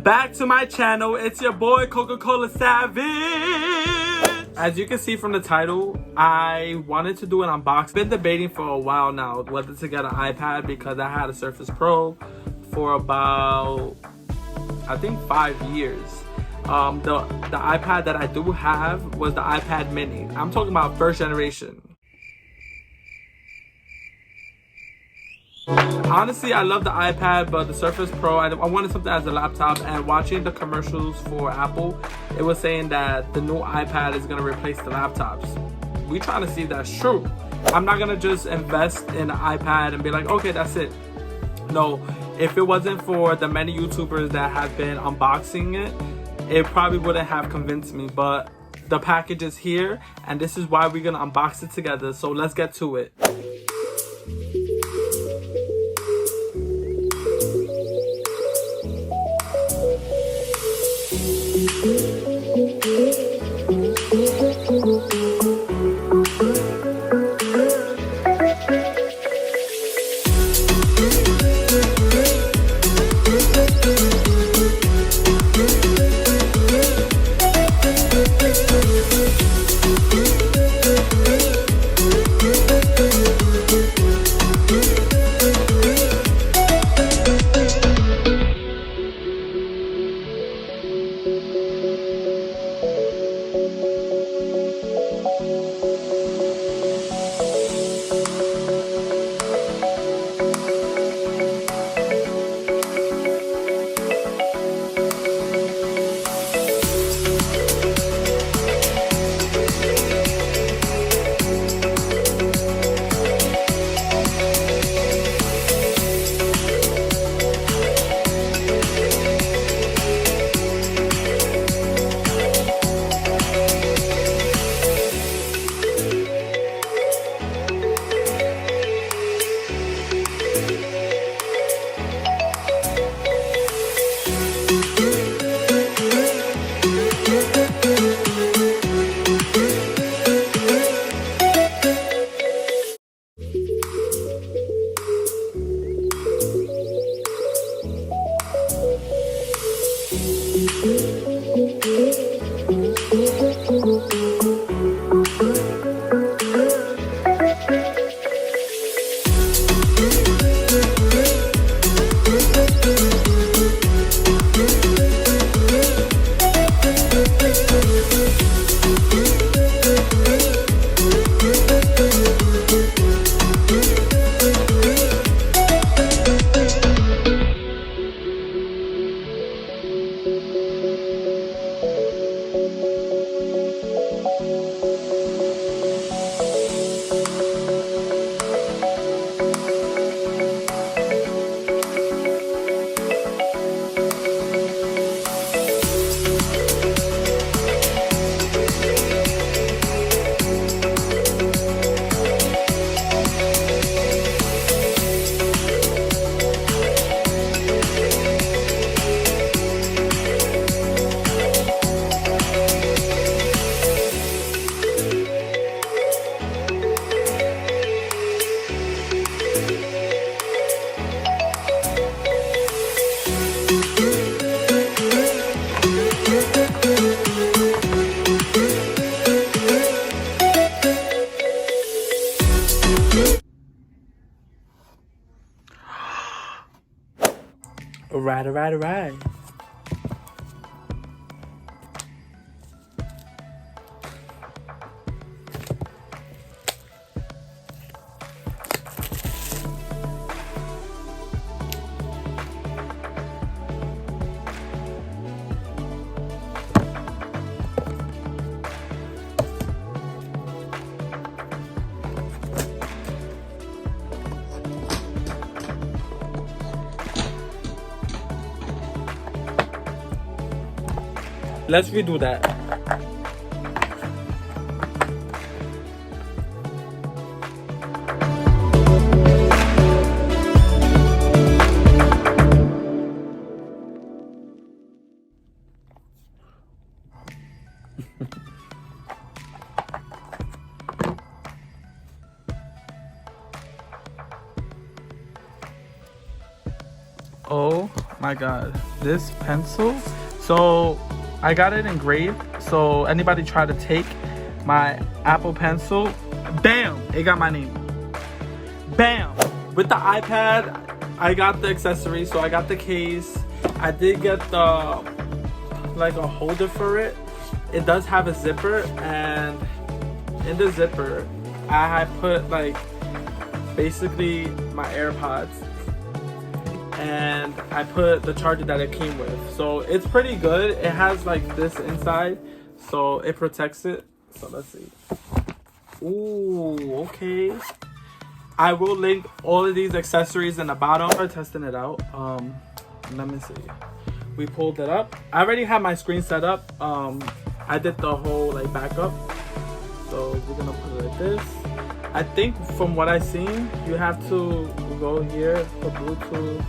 back to my channel. It's your boy Coca-Cola Savage. As you can see from the title, I wanted to do an unboxing. Been debating for a while now whether to get an iPad because I had a Surface Pro for about, I think, 5 years. The iPad that I do have was the iPad mini. I'm talking about first generation. Honestly, I love the iPad, but the Surface Pro, I wanted something as a laptop. And watching the commercials for Apple, it was saying that the new iPad is going to replace the laptops. We trying to see if that's true. I'm not going to just invest in an iPad and be like, okay, that's it. No, if it wasn't for the many YouTubers that have been unboxing it, it probably wouldn't have convinced me. But the package is here, and this is why we're going to unbox it together. So let's get to it. Alright. Let's redo that. Oh My god, this pencil. So I got it engraved, so anybody try to take my Apple Pencil, bam, it got my name. Bam. With the iPad, I got the accessory, so I got the case. I did get the like a holder for it. It does have a zipper, and in the zipper I put like basically my AirPods, and I put the charger that it came with. So it's pretty good. It has like this inside, so it protects it. So let's see. Ooh, okay. I will link all of these accessories in the bottom. We're testing it out. Let me see. We pulled it up. I already have my screen set up. I did the whole like backup. So we're gonna put it like this. I think from what I've seen, you have to go here for Bluetooth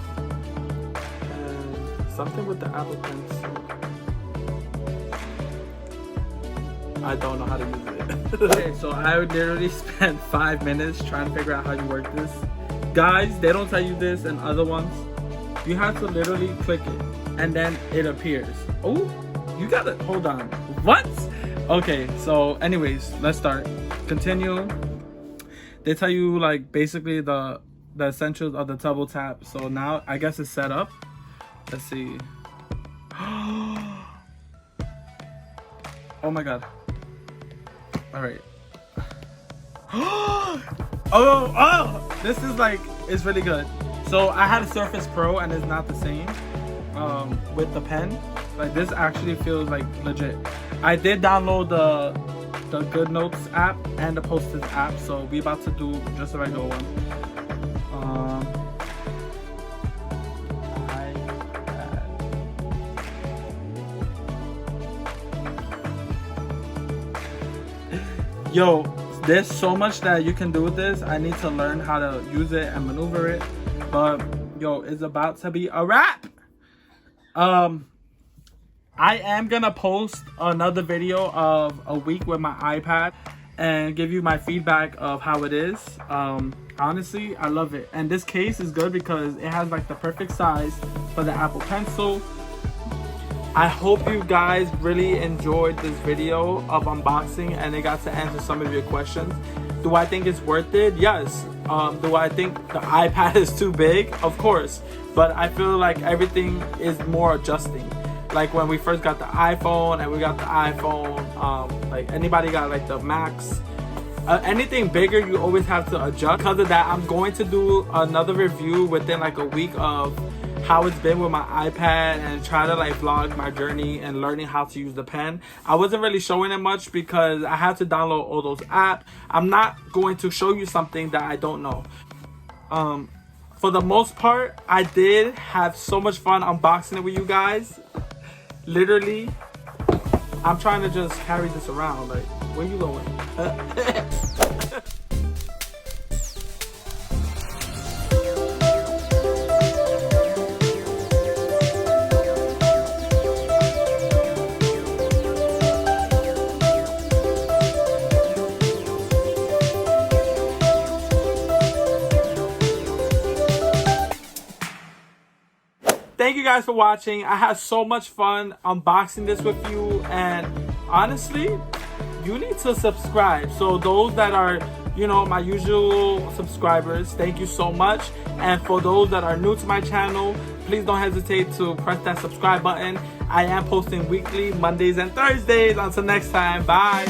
and something with the Apple Pencil. I don't know how to use it. Okay, so I literally spent 5 minutes trying to figure out how you work this. Guys, they don't tell you this and other ones. You have to literally click it and then it appears. Oh, you gotta, hold on. What? Okay, so anyways, let's start. Continue. They tell you like basically the essentials of the double tap. So now I guess it's set up. Let's see. Oh my god. All right. Oh, this is like, it's really good. So I had a Surface Pro and it's not the same with the pen. Like this actually feels like legit. I did download the Good Notes app and the Post-it app, so we about to do just a regular one. Yo, there's so much that you can do with this. I need to learn how to use it and maneuver it. But yo, it's about to be a wrap. I am gonna post another video of a week with my iPad and give you my feedback of how it is. Honestly, I love it. And this case is good because it has like the perfect size for the Apple Pencil. I hope you guys really enjoyed this video of unboxing and it got to answer some of your questions. Do I think it's worth it? Yes. Do I think the iPad is too big? Of course. But I feel like everything is more adjusting. Like when we first got the iPhone and we got the iPhone, like anybody got like the Max. Anything bigger, you always have to adjust. Because of that, I'm going to do another review within like a week of how it's been with my iPad and try to like vlog my journey and learning how to use the pen. I wasn't really showing it much because I had to download all those apps. I'm not going to show you something that I don't know. For the most part, I did have so much fun unboxing it with you guys. Literally, I'm trying to just carry this around. Like, where you going? Thank you guys for watching. I had so much fun unboxing this with you, and honestly, you need to subscribe. So those that are, you know, my usual subscribers, thank you so much. And for those that are new to my channel, please don't hesitate to press that subscribe button. I am posting weekly, Mondays and Thursdays. Until next time, bye.